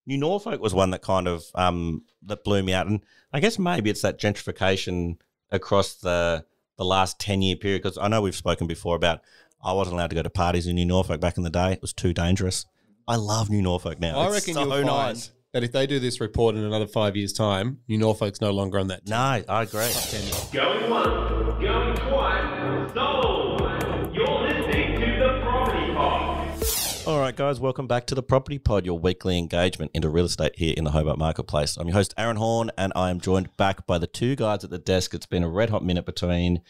New Norfolk was one that kind of that blew me out, and I guess maybe it's that gentrification across the last 10-year period. Because I know we've spoken before about I wasn't allowed to go to parties in New Norfolk back in the day; it was too dangerous. I love New Norfolk now. I reckon you'll find that if they do this report in another 5 years' time, New Norfolk's no longer on that team. No, I agree. Going once, going twice, sold. You're listening to The Property Pod. All right, guys, welcome back to The Property Pod, your weekly engagement into real estate here in the Hobart Marketplace. I'm your host, Aaron Horn, and I am joined back by the two guys at the desk. It's been a red-hot minute between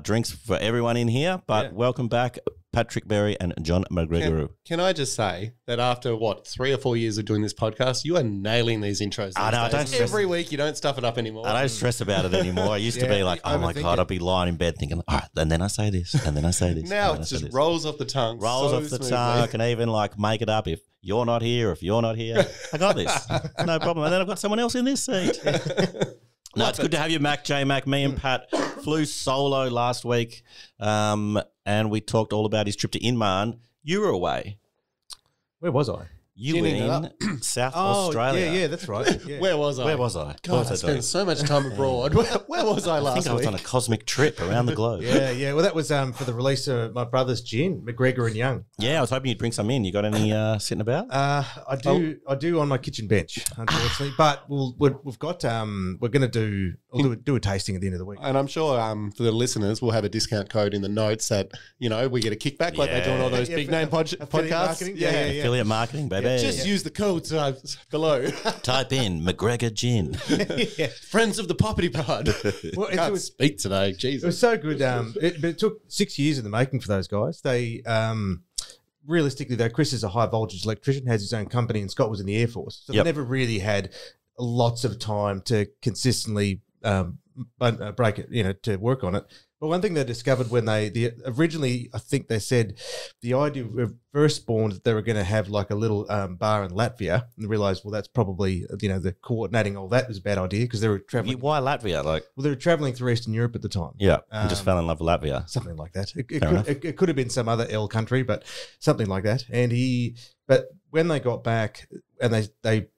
drinks for everyone in here, but welcome back, Patrick Berry and John McGregor. Can I just say that after, 3 or 4 years of doing this podcast, you are nailing these intros. I know, I don't stress. Every week, you don't stuff it up anymore. I don't stress about it anymore. I used to be like, oh my God, I'd be lying in bed thinking, all right, and then I say this, and then I say this. Now it just rolls off the tongue. Rolls off the tongue. I can even make it up if you're not here, if you're not here. I got this. No problem. And then I've got someone else in this seat. No, it's good to have you, Mac, J-Mac. Me and Pat flew solo last week, and we talked all about his trip to Inman. You were away. Where was I? You were in South Australia. Yeah, that's right. Yeah. Where was I? God, I spent so much time abroad. Where was I last week? I think I was on a cosmic trip around the globe. Yeah. Well, that was for the release of my brother's gin, McGregor and Young. Yeah, I was hoping you'd bring some in. You got any sitting about? I do on my kitchen bench, unfortunately. But we've got we're going to do a tasting at the end of the week. And I'm sure for the listeners, we'll have a discount code in the notes that we get a kickback like they do on all those big name podcasts. Marketing. Yeah. Affiliate marketing, baby. Just use the code below. Type in McGregor Gin. Friends of the Property Pod. Well, Can't speak today. Jesus. It was so good. But it took 6 years in the making for those guys. They realistically, though, Chris is a high voltage electrician, has his own company, and Scott was in the Air Force. So they never really had lots of time to consistently break it, to work on it. But one thing they discovered when originally, I think they said the idea of first spawned that they were going to have like a little bar in Latvia, and they realised, well, that's probably, the coordinating all that was a bad idea because they were travelling. Why Latvia? They were travelling through Eastern Europe at the time. Yeah, and just fell in love with Latvia. Something like that. It could have been some other L country, but something like that. But when they got back and they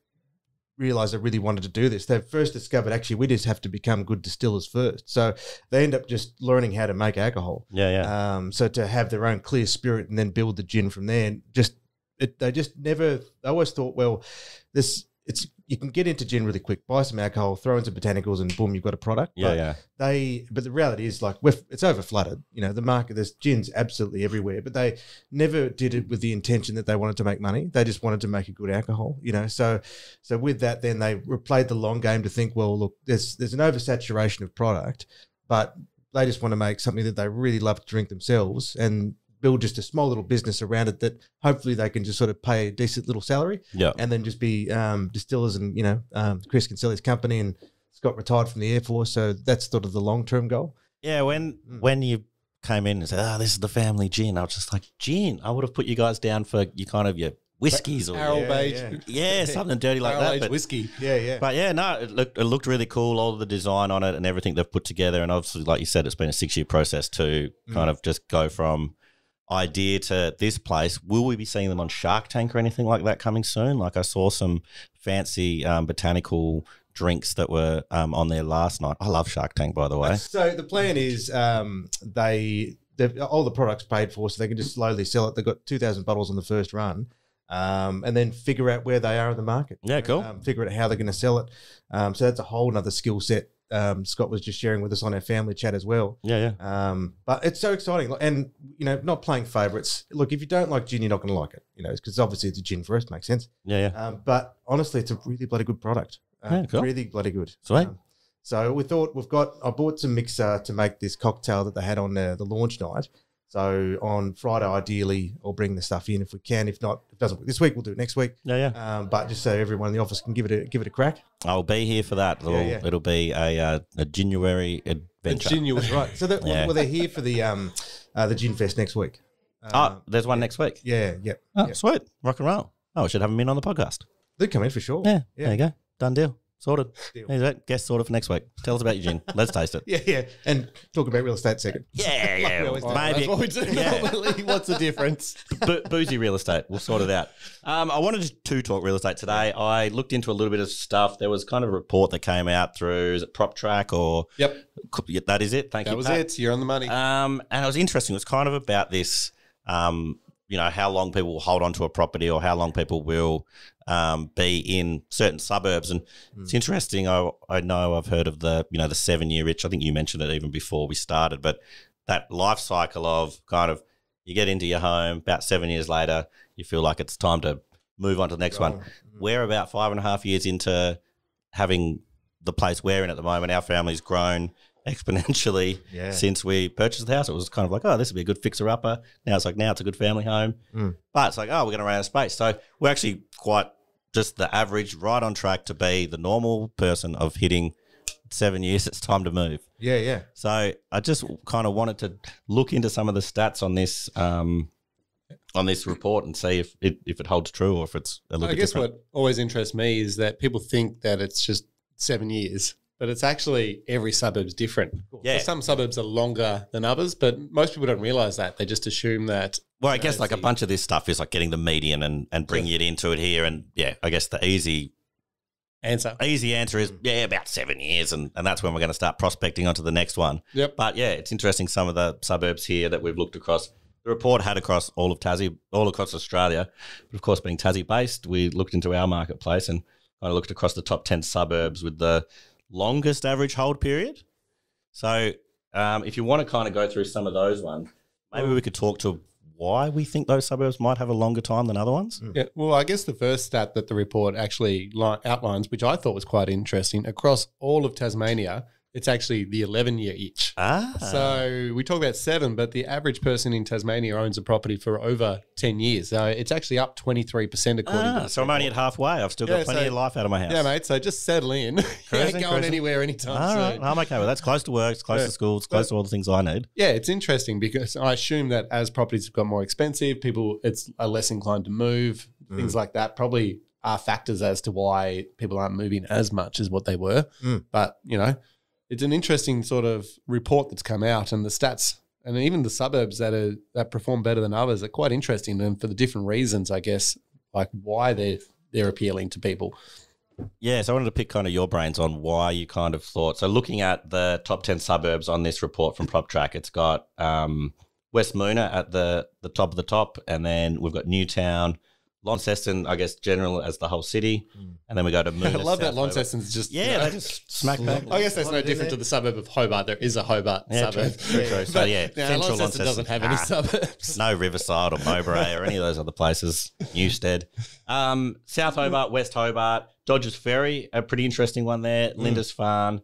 realised they really wanted to do this, they first discovered actually we just have to become good distillers first. So they end up just learning how to make alcohol. So to have their own clear spirit and then build the gin from there, and they always thought, well, you can get into gin really quick, buy some alcohol, throw in some botanicals, and boom, you've got a product. But the reality is it's over flooded. The market, there's gins absolutely everywhere, but they never did it with the intention that they wanted to make money. They just wanted to make a good alcohol. So with that, then they played the long game to think, well, look, there's an oversaturation of product, but they just want to make something that they really love to drink themselves and build just a small little business around it that hopefully they can just sort of pay a decent little salary and then just be distillers and, Chris can sell his company and Scott retired from the Air Force. So that's sort of the long-term goal. Yeah, when you came in and said, this is the family gin, I was just like, gin? I would have put you guys down for your whiskies or something dirty like that. But whiskey. But it looked really cool, all of the design on it and everything they've put together. And obviously, like you said, it's been a 6-year process to kind of just go from idea to this place. Will we be seeing them on Shark Tank or anything like that coming soon? Like I saw some fancy botanical drinks that were on there last night. I love Shark Tank, by the way. So the plan is all the products paid for, so they can just slowly sell it. They've got 2,000 bottles on the first run. And then figure out where they are in the market. Yeah, cool. Figure out how they're going to sell it. So that's a whole nother skill set. Scott was just sharing with us on our family chat as well. But it's so exciting. And, not playing favourites. Look, if you don't like gin, you're not going to like it, because obviously it's a gin for us, makes sense. But honestly, it's a really bloody good product. Cool. Really bloody good. Sweet. So we thought I bought some mixer to make this cocktail that they had on the launch night. So on Friday, ideally, I'll bring the stuff in if we can. If not, if it doesn't work this week, we'll do it next week. But just so everyone in the office can give it a crack. I'll be here for that. It'll be a January adventure. That's right. So they're here for the Gin Fest next week. There's one next week. Yeah. Sweet. Rock and roll. Oh, we should have them in on the podcast. They'd come in for sure. Yeah. There you go. Done deal. Sorted. There's that. Guest sorted for next week. Tell us about your gin. Let's taste it. Yeah. And talk about real estate second. Yeah. That's Maybe. what we do normally. What's the difference? Boozy real estate. We'll sort it out. I wanted to talk real estate today. I looked into a little bit of stuff. There was kind of a report that came out through, is it Prop Track or? Yep. That is it. Thank you, That was Pat. it. You're on the money. And it was interesting. It was kind of about this, how long people will hold on to a property or how long people will be in certain suburbs. And it's interesting. I know I've heard of the 7-year itch. I think you mentioned it even before we started, but that life cycle of kind of you get into your home, about 7 years later, you feel like it's time to move on to the next one. We're about 5.5 years into having the place we're in at the moment. Our family's grown exponentially since we purchased the house. It was kind of like, oh, this would be a good fixer-upper. Now it's a good family home. But it's like, oh, we're going to run out of space. So we're actually quite just the average, right on track to be the normal person of hitting 7 years. It's time to move. Yeah. So I just kind of wanted to look into some of the stats on this report and see if it holds true or if it's a little bit different. What always interests me is that people think that it's just 7 years. But it's actually every suburb's different. Yeah. So some suburbs are longer than others, but most people don't realise that. They just assume that. Well, I guess like a bunch of this stuff is like getting the median and bringing it into it here. And I guess the easy answer is, about 7 years. And that's when we're going to start prospecting onto the next one. Yep. But it's interesting some of the suburbs here that we've looked across. The report had across all of Tassie, all across Australia. But of course, being Tassie based, we looked into our marketplace and kind of looked across the top 10 suburbs with the longest average hold period. So if you want to kind of go through some of those ones, maybe we could talk to why we think those suburbs might have a longer time than other ones. Yeah, well, I guess the first stat that the report actually outlines, which I thought was quite interesting, across all of Tasmania, it's actually the 11-year itch. So we talk about 7, but the average person in Tasmania owns a property for over 10 years. So it's actually up 23% according to so I'm only at halfway. I've still got plenty of life out of my house. Yeah, mate. So just settle in. You ain't going anywhere anytime soon. Right. I'm okay with that. It's close to work. It's close to school. It's close to all the things I need. Yeah, it's interesting because I assume that as properties have got more expensive, people are less inclined to move. Things like that probably are factors as to why people aren't moving as much as what they were. But, it's an interesting sort of report that's come out, and the stats and even the suburbs that perform better than others are quite interesting, and for the different reasons, I guess, like why they're appealing to people. Yeah, so I wanted to pick kind of your brains on why you kind of thought. So looking at the top 10 suburbs on this report from PropTrack, it's got West Moonah at the top of the top, and then we've got Newtown, Launceston, I guess, general as the whole city. And then we go to Moonah. I love that Launceston's just... Yeah, they just smack back. I guess that's no different to the suburb of Hobart. There is a Hobart suburb. True. So, central Launceston doesn't have any suburbs. No Riverside or Mowbray or any of those other places. Newstead. South Hobart, West Hobart, Dodgers Ferry, a pretty interesting one there. Lindisfarne,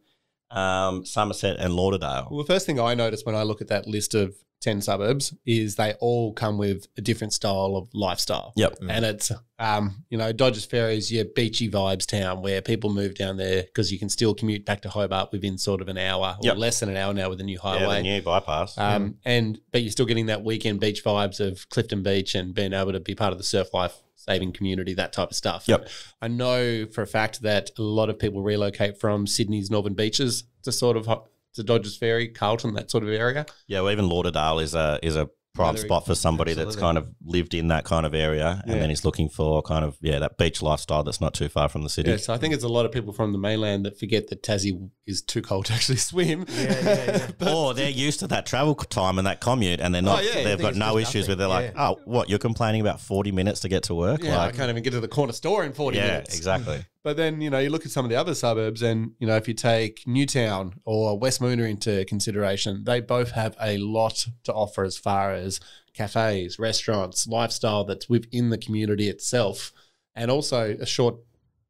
Somerset and Lauderdale. Well, the first thing I noticed when I look at that list of 10 suburbs is they all come with a different style of lifestyle. Yep. And it's, Dodgers Ferry is your beachy vibes town where people move down there because you can still commute back to Hobart within sort of an hour or less than an hour now with the new highway. Yeah, the new bypass. But you're still getting that weekend beach vibes of Clifton Beach and being able to be part of the surf life saving community, that type of stuff. Yep. I know for a fact that a lot of people relocate from Sydney's northern beaches to sort of to Dodgers Ferry, Carlton, that sort of area. Yeah, well, even Lauderdale is a prime spot for somebody that's kind of lived in that kind of area and then is looking for kind of, that beach lifestyle that's not too far from the city. Yeah, so I think it's a lot of people from the mainland that forget that Tassie is too cold to actually swim. Yeah. Or they're used to that travel time and that commute and they're not, they've got no issues with it. They're like, oh, what, you're complaining about 40 minutes to get to work? Yeah, like, I can't even get to the corner store in 40 minutes. Yeah, exactly. But then, you look at some of the other suburbs and, if you take Newtown or West Moonah into consideration, they both have a lot to offer as far as cafes, restaurants, lifestyle that's within the community itself, and also a short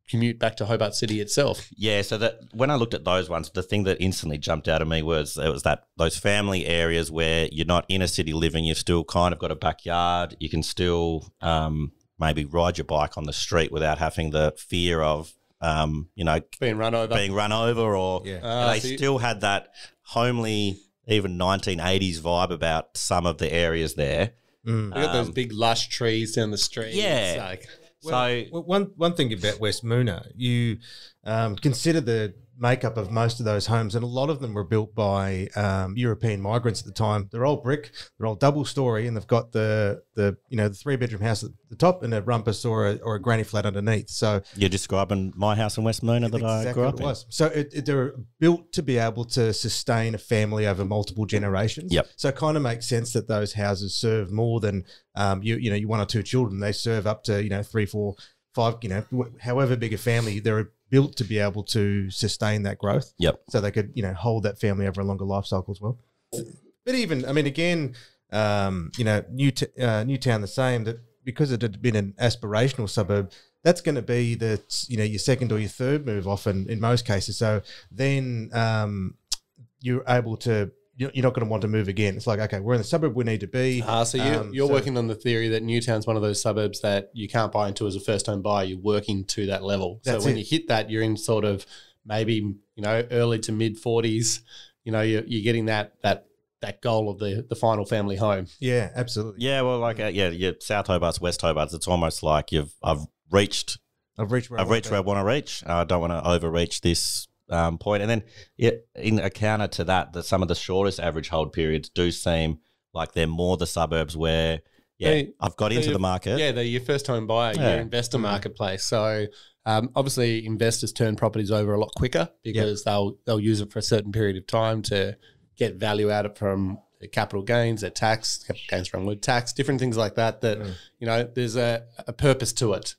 commute back to Hobart City itself. Yeah, so that when I looked at those ones, the thing that instantly jumped out at me was those family areas where you're not inner city living, you've still kind of got a backyard, you can still maybe ride your bike on the street without having the fear of being run over, or they still had that homely, even 1980s vibe about some of the areas there. We got those big lush trees down the street. Yeah. So One thing about West Moonah, you consider the makeup of most of those homes, and a lot of them were built by European migrants at the time. They're all brick, they're all double story, and they've got the 3-bedroom house at the top and a rumpus or a granny flat underneath. So you're describing my house in West Moonah that I grew up in. So they're built to be able to sustain a family over multiple generations. Yep. So it kind of makes sense that those houses serve more than you 1 or 2 children. They serve up to 3, 4, 5, however big a family. They're built to be able to sustain that growth. Yep. So they could hold that family over a longer life cycle as well. But even, I mean, again, Newtown the same, that because it had been an aspirational suburb, that's going to be your second or your third move often in most cases. So then you're able to, you're not going to want to move again. It's like, okay, we're in the suburb we need to be. So you're working on the theory that Newtown's one of those suburbs that you can't buy into as a first home buyer. You're working to that level. So when you hit that, you're in sort of maybe, early to mid 40s, you're getting that goal of the final family home. Yeah, absolutely. Yeah, well, your South Hobart's, West Hobart's, it's almost like I've reached where I want to reach. I don't want to overreach this point. And then in a counter to that some of the shortest average hold periods do seem like they're more the suburbs where I've got into the market. Yeah, they're your first home buyer, your investor marketplace. So obviously investors turn properties over a lot quicker because they'll use it for a certain period of time to get value out of it from their capital gains, their tax, capital gains from word tax, different things like that, there's a purpose to it.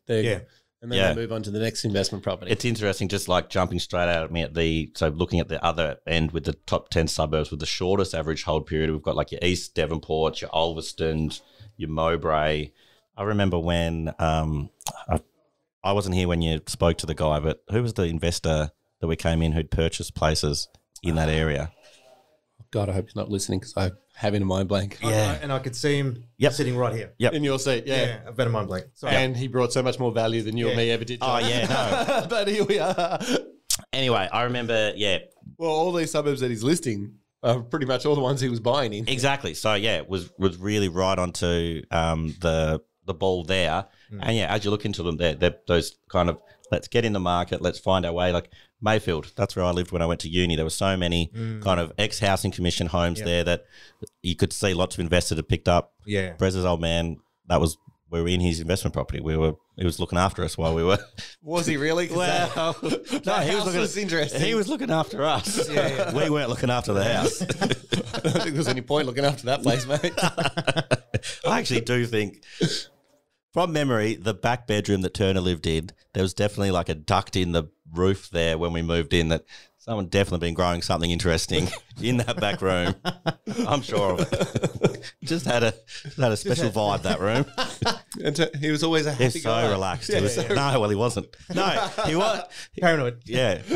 And then they move on to the next investment property. It's interesting, just like jumping straight out at me looking at the other end with the top 10 suburbs with the shortest average hold period, we've got like your East Devonport, your Ulverston, your Mowbray. I remember when I wasn't here when you spoke to the guy, but who was the investor that we came in who'd purchased places in that area? God, I hope he's not listening because I have in a mind blank. Yeah, and I could see him sitting right here. Yep. In your seat, yeah. I've got a mind blank. Sorry. And he brought so much more value than you or me ever did. Oh, yeah, no. But here we are. Anyway, I remember, Well, all these suburbs that he's listing are pretty much all the ones he was buying in. Exactly. So, it was really right onto the ball there. And, as you look into them, they're those kind of, let's get in the market, let's find our way. Like Mayfield, that's where I lived when I went to uni. There were so many kind of ex-housing commission homes there that you could see lots of investors had picked up. Yeah. Brez's old man, we were in his investment property. He was looking after us while we were. Was he really? Well, no, he was looking after us. We weren't looking after the house. I don't think there's any point looking after that place, mate. I actually do think, from memory, the back bedroom that Turner lived in, there was definitely like a duct in the roof there when we moved in that someone definitely been growing something interesting in that back room. I'm sure of it. Just had a special vibe, that room. And he was always a happy He's so guy. relaxed. No, well, he wasn't. No, he was. Paranoid. Yeah. It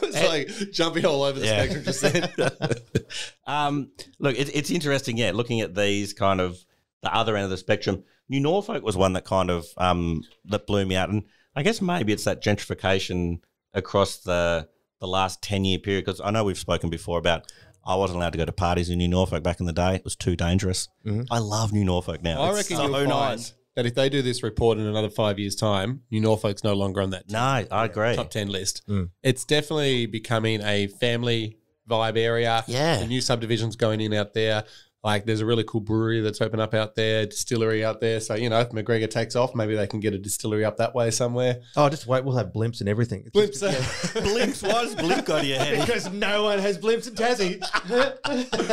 was like jumping all over the spectrum just then. Look, it's interesting, looking at these kind of the other end of the spectrum. New Norfolk was one that kind of that blew me out. And I guess maybe it's that gentrification across the last 10-year period, because I know we've spoken before about I wasn't allowed to go to parties in New Norfolk back in the day. It was too dangerous. I love New Norfolk now. I reckon you'll find that if they do this report in another 5 years' time, New Norfolk's no longer on that I agree. top 10 list. It's definitely becoming a family vibe area. Yeah. The new subdivisions going in out there. Like there's a really cool brewery that's open up out there, distillery out there. So, if McGregor takes off, maybe they can get a distillery up that way somewhere. Oh, just wait. We'll have blimps and everything. Blimps. Blimps? Why does blimp go to your head? Because no one has blimps in Tassie.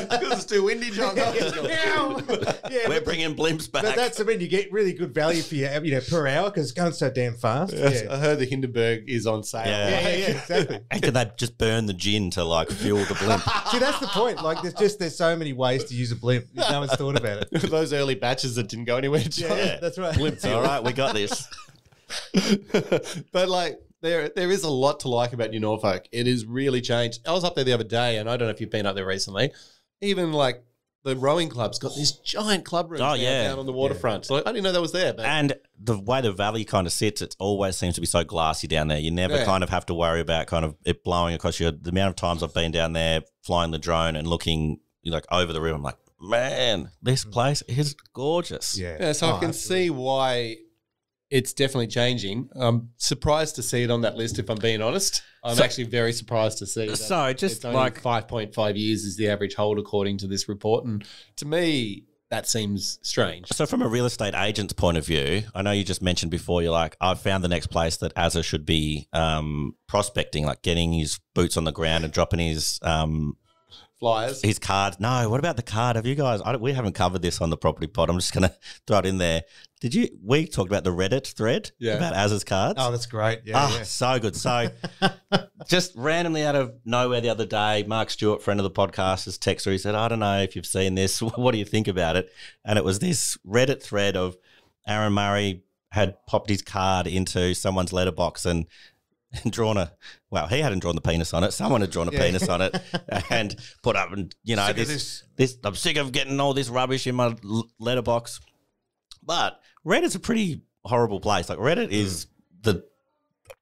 Because it's too windy, John. We're bringing blimps back. But that's, you get really good value for your, per hour because it's going so damn fast. Yes, I heard the Hindenburg is on sale. Yeah, exactly. And can they just burn the gin to fuel the blimp? See, that's the point. Like, there's so many ways to use a blimp. No one's thought about it. Those early batches that didn't go anywhere, John. Yeah, that's right. Blimps, all right, we got this. But there is a lot to like about New Norfolk. It has really changed. I was up there the other day, and I don't know if you've been up there recently. Even the rowing club's got this giant club room down on the waterfront. So I didn't know that was there. But. And the way the valley kind of sits, it always seems to be so glassy down there. You never kind of have to worry about kind of it blowing across you. The amount of times I've been down there flying the drone and looking over the river, I'm like, man, this place is gorgeous. Yeah, so I can see why it's definitely changing. I'm surprised to see it on that list, if I'm being honest. I'm actually very surprised to see that. So just it's only 5.5 years is the average hold according to this report. And to me, that seems strange. So from a real estate agent's point of view, I know you just mentioned before, you're like, I've found the next place that Azza should be prospecting, like getting his boots on the ground and dropping his Flyers. his card. No, what about the card? Have you guys? We haven't covered this on the property pod. I'm just going to throw it in there. Did you? We talked about the Reddit thread about Azza's cards. Oh, that's great. Yeah, so good. So just randomly out of nowhere the other day, Mark Stewart, friend of the podcast, has texted her. He said, I don't know if you've seen this. What do you think about it? And it was this Reddit thread of Aaron Murray had popped his card into someone's letterbox and drawn he hadn't drawn the penis on it. Someone had drawn a penis on it and put up, and this I'm sick of getting all this rubbish in my letterbox. But Reddit's a pretty horrible place. Like Reddit is the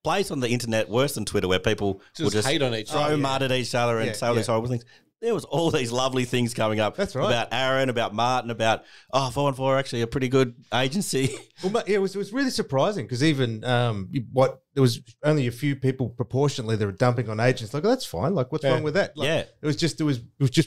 place on the internet worse than Twitter where people will just hate on each other, throw mud at each other and say all these horrible things. There was all these lovely things coming up. That's right. About Aaron, about Martin, about 414 actually a pretty good agency. Well, it was really surprising because even there was only a few people proportionately that were dumping on agents. Like, oh, that's fine. Like, what's wrong with that? Like, it was just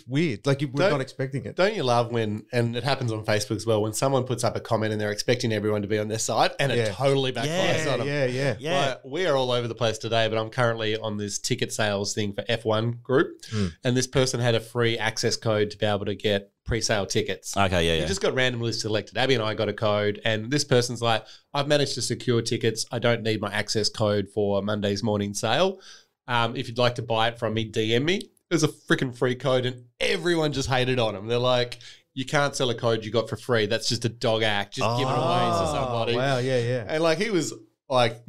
weird. Like, you were not expecting it. Don't you love when, and it happens on Facebook as well, when someone puts up a comment and they're expecting everyone to be on their side and it totally backfires on them. Yeah. Like, we are all over the place today, but I'm currently on this ticket sales thing for F1 group, and this person had a free access code to be able to get pre-sale tickets. Okay, yeah. You just got randomly selected. Abby and I got a code, and this person's like, I've managed to secure tickets. I don't need my access code for Monday's morning sale. If you'd like to buy it from me, DM me. There's a freaking free code, and everyone just hated on him. They're like, you can't sell a code you got for free. That's just a dog act. Just give it away to somebody. Wow, yeah. And like, he was like,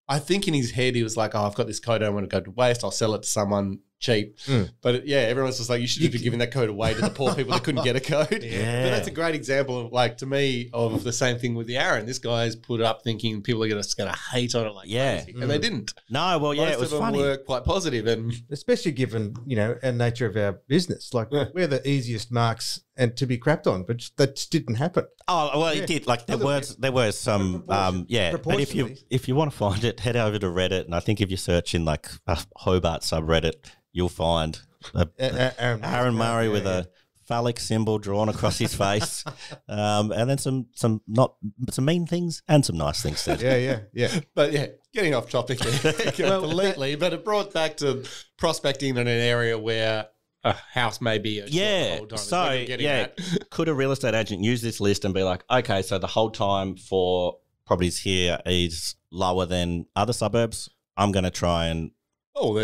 I think in his head, he was like, I've got this code. I don't want to go to waste. I'll sell it to someone cheap. But everyone's just like, you should have been giving that code away to the poor people that couldn't get a code. But that's a great example of, like, to me, of the same thing with the Aaron. This guy's put it up thinking people are just going to hate on it like crazy. And they didn't. No, well, Most it was of them funny. were quite positive, and Especially given, our nature of our business. Like, we're the easiest marks and to be crapped on, but that just didn't happen. Oh, well, it did. Like, there were some, But if you want to find it, head over to Reddit, and I think if you search in, like, a Hobart subreddit, you'll find Aaron Murray with a phallic symbol drawn across his face, and then some mean things and some nice things said. Yeah. But getting off topic here completely. But it brought back to prospecting in an area where a house may be a short hold time. So could a real estate agent use this list and be like, okay, so the hold time for properties here is lower than other suburbs. I'm going to try and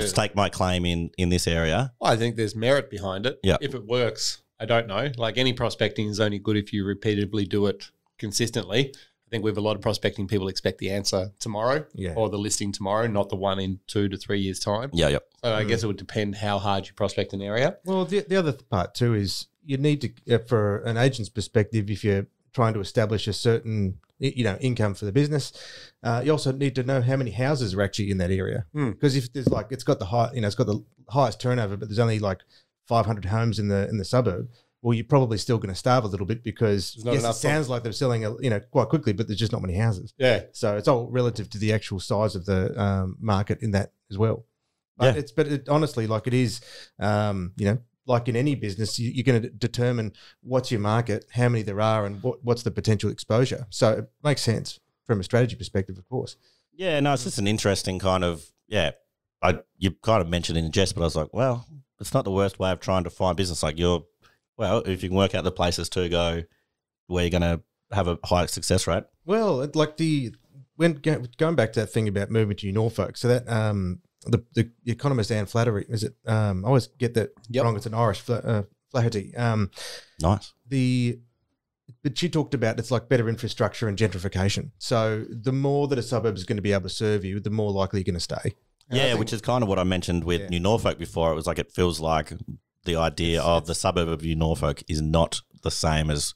stake my claim in this area. I think there's merit behind it. Yeah. If it works, I don't know. Like, any prospecting is only good if you repeatedly do it consistently. I think with a lot of prospecting, people expect the answer tomorrow or the listing tomorrow, not the one in 2 to 3 years' time. Yeah. So I guess it would depend how hard you prospect an area. Well, the other part too is you need to, for an agent's perspective, if you're trying to establish a certain income for the business, you also need to know how many houses are actually in that area. Because if there's it's got the highest turnover, but there's only like 500 homes in the suburb. Well, you're probably still going to starve a little bit because it sounds like they're selling quite quickly, but there's just not many houses. Yeah. So it's all relative to the actual size of the market in that as well. But honestly, like, it is, like in any business, you're going to determine what's your market, how many there are, and what's the potential exposure. So it makes sense from a strategy perspective, of course. Yeah, no, it's just an interesting kind of, you kind of mentioned in jest, but I was like, well, it's not the worst way of trying to find business. Like, if you can work out the places to go where you're going to have a high success rate. Well, like going back to that thing about moving to Norfolk, so that the economist Anne Flattery, is it? I always get that wrong. It's an Irish Flaherty. Nice. But she talked about it's like better infrastructure and gentrification. So the more that a suburb is going to be able to serve you, the more likely you're going to stay. Yeah, which is kind of what I mentioned with New Norfolk before. It was like, it feels like the idea of the suburb of New Norfolk is not the same as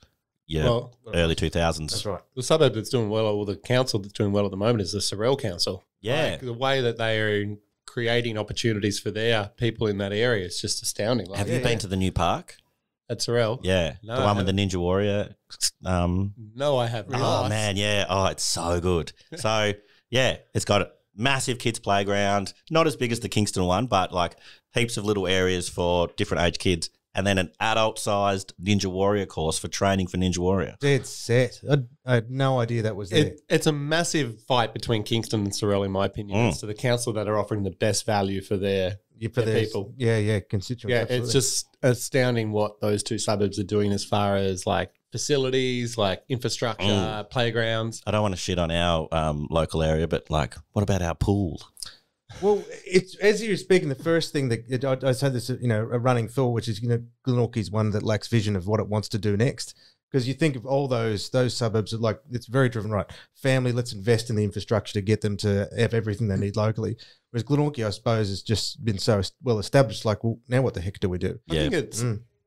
early 2000s. That's right. The suburb that's doing well, or the council that's doing well at the moment, is the Sorrel Council. Yeah. Like, the way that they are creating opportunities for their people in that area is just astounding. Like, Have you been to the new park? At Sorel? Yeah, No, the I one with the Ninja Warrior. No, I have not. Oh man, yeah. Oh, it's so good. So yeah, it's got a massive kids playground, not as big as the Kingston one, but like heaps of little areas for different age kids, and then an adult-sized Ninja Warrior course for training for Ninja Warrior. Dead set. I had no idea that was there. It's a massive fight between Kingston and Sorel, in my opinion, as to the council that are offering the best value for their people. Yeah, constituents. Yeah, absolutely. it's just astounding what those two suburbs are doing as far as like facilities, like infrastructure, playgrounds. I don't want to shit on our local area, but like, what about our pool? Well, it's as you were speaking, the first thing that I said this, a running thought, which is, Glenorchy's one that lacks vision of what it wants to do next. Because you think of all those suburbs, like it's very driven, right? Family, let's invest in the infrastructure to get them to have everything they need locally. Whereas Glenorchy, I suppose, has just been so well established. Like, well, now what the heck do we do? I think it's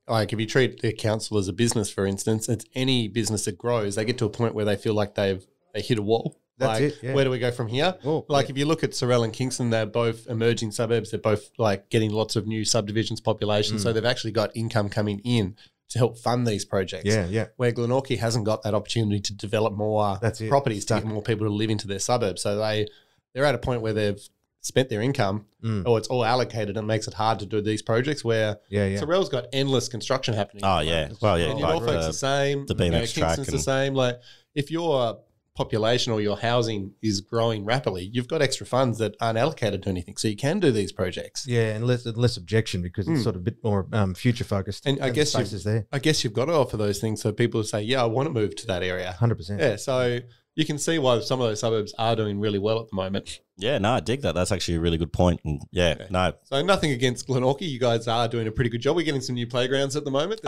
like if you treat the council as a business, for instance, it's any business that grows, they get to a point where they feel like they hit a wall. That's like, it. Yeah. Where do we go from here? Oh, if you look at Sorel and Kingston, they're both emerging suburbs. They're both like getting lots of new subdivisions population. So they've actually got income coming in to help fund these projects. Yeah. Where Glenorchy hasn't got that opportunity to develop more properties to get more people to live into their suburbs. So they're at a point where they've spent their income or it's all allocated and it makes it hard to do these projects where Sorel's got endless construction happening. Oh, yeah. Well, yeah. And Norfolk's the same. The BMX track. Kingston's the same. Like if your population or your housing is growing rapidly, you've got extra funds that aren't allocated to anything. So you can do these projects. Yeah, and less objection because it's sort of a bit more future focused. And I guess there. you've got to offer those things so people say, yeah, I want to move to that area. 100%. Yeah, so you can see why some of those suburbs are doing really well at the moment. Yeah, no, I dig that. That's actually a really good point. And no. So nothing against Glenorchy. You guys are doing a pretty good job. We're getting some new playgrounds at the moment.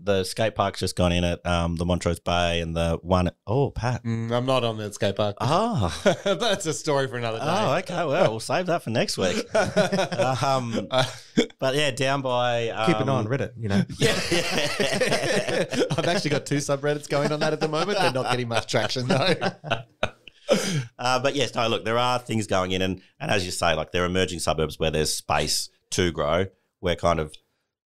The skate park's just gone in at the Montrose Bay and the one. Oh, Pat. I'm not on that skate park. Oh. That's a story for another day. Oh, okay. Well, we'll save that for next week. But yeah, down by keep an eye on Reddit, Yeah. I've actually got 2 subreddits going on that at the moment. They're not getting much traction though. But yes, no, look, there are things going in and as you say, like there are emerging suburbs where there's space to grow. We're kind of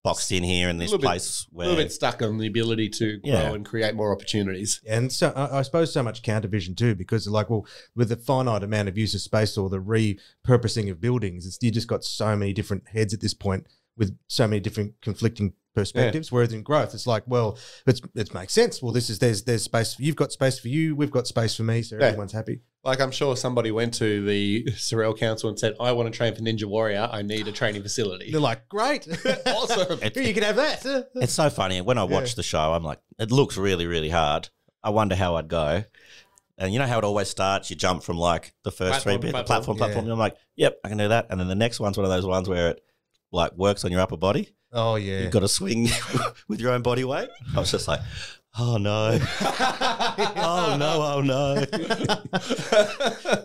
boxed in here in this place where... A little bit stuck on the ability to grow and create more opportunities. And so I suppose so much counter vision too, because with the finite amount of use of space or the repurposing of buildings, you just got so many different heads at this point with so many different conflicting perspectives. Yeah. Whereas in growth, it's like, well, it makes sense. Well, there's space. You've got space for you. We've got space for me. So everyone's happy. Like I'm sure somebody went to the Sorel Council and said, I want to train for Ninja Warrior. I need a training facility. They're like, great. Awesome. You can have that. It's so funny. When I watch the show, I'm like, it looks really, really hard. I wonder how I'd go. And you know how it always starts? You jump from like the first three bits, platform. Yeah. And I'm like, yep, I can do that. And then the next one's one of those ones where it like works on your upper body. Oh, yeah. You've got to swing with your own body weight. I was just like, oh, no. oh, no.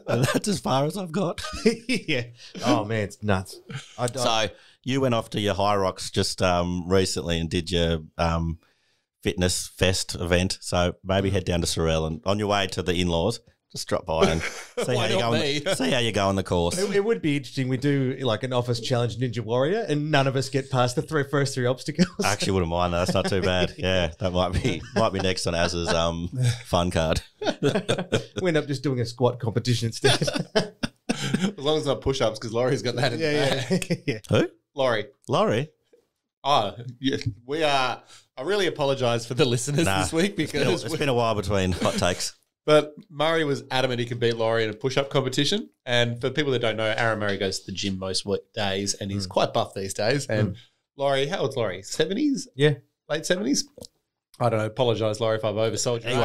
And that's as far as I've got. Yeah. Oh, man, it's nuts. So you went off to your High Rocks just recently and did your fitness fest event. So maybe head down to Sorel and on your way to the in-laws, just drop by and see how you go on the course. It would be interesting. We do like an office challenge Ninja Warrior and none of us get past the first three obstacles. I actually wouldn't mind that. That's not too bad. Yeah, that might be next on Az's fun card. We end up just doing a squat competition instead. As long as it's not push-ups, because Laurie's got that in the bag. Yeah. Who? Laurie. Oh, yeah. We are... I really apologise for the listeners this week because... It's been a while between hot takes. But Murray was adamant he could beat Laurie in a push-up competition. And for people that don't know, Aaron Murray goes to the gym most days and he's quite buff these days. And Laurie, how old's Laurie? 70s? Yeah. Late 70s? I don't know. Apologise, Laurie, if I've oversold you. He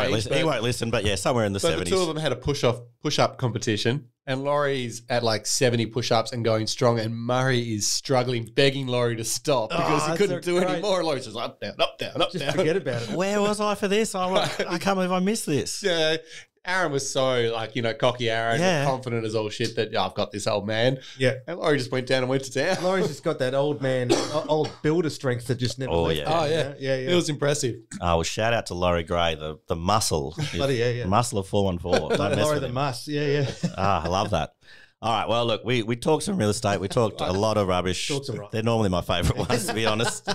won't listen, but yeah, somewhere in the 70s. The two of them had a push-up competition. And Laurie's at like 70 push-ups and going strong. And Murray is struggling, begging Laurie to stop because he couldn't do any more. Laurie's just up, down, up, down, up, down. Forget about it. Where was I for this? I can't believe I missed this. Yeah. Aaron was so cocky Aaron, confident as all shit that I've got this old man. Yeah. And Laurie just went down and went to town. Laurie's just got that old man, old builder strength that just never left. Oh, yeah. It was impressive. Oh, well, shout out to Laurie Gray, the muscle. Bloody yeah. The muscle of 414. Laurie the muss. Yeah. I love that. All right. Well, look, we talked some real estate. We talked a lot of rubbish. Talked some right. They're normally my favourite ones, to be honest.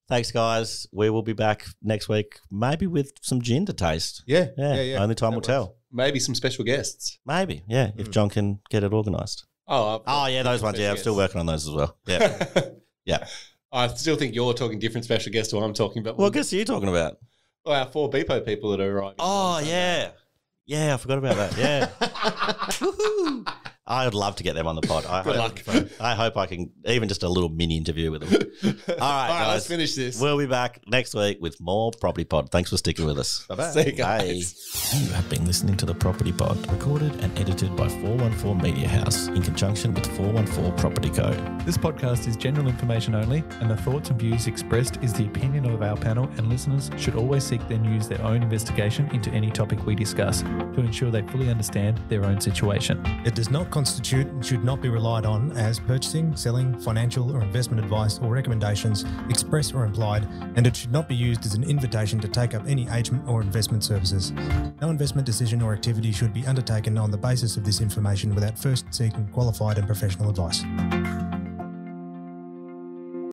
Thanks, guys. We will be back next week, maybe with some gin to taste. Yeah. Only time will tell. Maybe some special guests. Maybe, yeah, if John can get it organised. Oh, yeah, those ones. Yeah, I'm still working on those as well. Yeah. Yeah. I still think you're talking different special guests to what I'm talking about. What guests are you talking about? Well, our 4 BPO people that are arriving. Oh, yeah. Yeah, I forgot about that. Yeah. Woohoo. I would love to get them on the pod. Good luck. I hope I can, even just a little mini interview with them. All right, guys. Let's finish this. We'll be back next week with more Property Pod. Thanks for sticking with us. Bye-bye. See you guys. You have been listening to the Property Pod, recorded and edited by 414 Media House in conjunction with 414 Property Code. This podcast is general information only, and the thoughts and views expressed is the opinion of our panel, and listeners should always seek then use their own investigation into any topic we discuss to ensure they fully understand their own situation. It does not constitute and should not be relied on as purchasing, selling, financial or investment advice or recommendations, express or implied, and it should not be used as an invitation to take up any agent or investment services. No investment decision or activity should be undertaken on the basis of this information without first seeking qualified and professional advice.